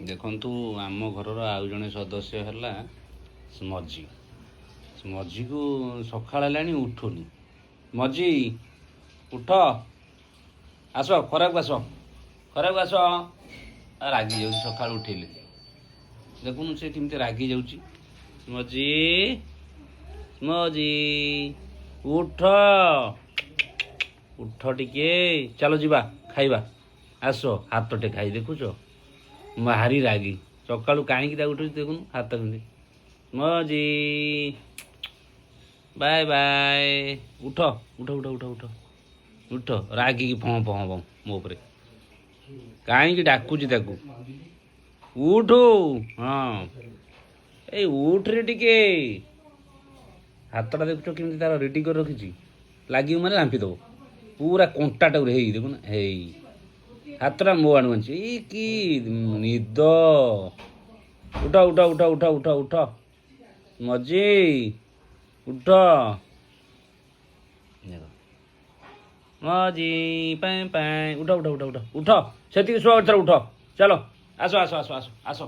ଦେଖନ୍ତୁ ଆମ ଘରର ଆଉ ଜଣେ ସଦସ୍ୟ ହେଲା ମଝି। ମଝିକୁ ସକାଳ ହେଲାଣି ଉଠୁନି। ମଝି ଉଠ, ଆସ ଖରାକୁ ଆସ, ଖରାକୁ ଆସ। ରାଗି ଯାଉଛି ସକାଳୁ ଉଠେଇଲେ। ଦେଖୁନୁ ସେ କେମିତି ରାଗି ଯାଉଛି। ମଝି ମଝି ଉଠ, ଉଠ ଟିକେ, ଚାଲ ଯିବା ଖାଇବା। ଆସ ହାତଟେ ଖାଇ, ଦେଖୁଛ ଭାରି ରାଗି। ସକାଳୁ କାହିଁକି ତାକୁ ଉଠୁଛି ଦେଖୁନୁ, ହାତ କେମିତି। ମଝି ବାଏ ବାଏ, ଉଠ ଉଠ ଉଠ ଉଠ ଉଠ ଉଠ। ରାଗିକି ଫଁ ଫଁ ହବ ମୋ ଉପରେ। କାହିଁକି ଡାକୁଛି ତାକୁ, ଉଠୁ। ହଁ ଏଇ ଉଠରେ ଟିକେ। ହାତଟା ଦେଖୁଛ କେମିତି ତାର ରେଡି କରି ରଖିଛି। ଲାଗିବ ମାନେ ରାମ୍ପି ଦେବ ପୁରା କଣ୍ଟାଟାକୁ। ହେଇ ଦେଖୁନ, ହେଇ ହାତଟା ମୋ ଆଣୁ ଆଣିଛି। ଏଇ କି ନିଦ। ଉଠ ଉଠ ଉଠ ଉଠ ଉଠ ଉଠ ମଝି ଉଠ। ମଝି ପାଏଁ ପାଏଁ, ଉଠ ଉଠ ଉଠ ଉଠ ଉଠ। ସେତିକି ଶୁଆ, ଉଠ। ଚାଲ ଆସ ଆସ ଆସ ଆସ ଆସ।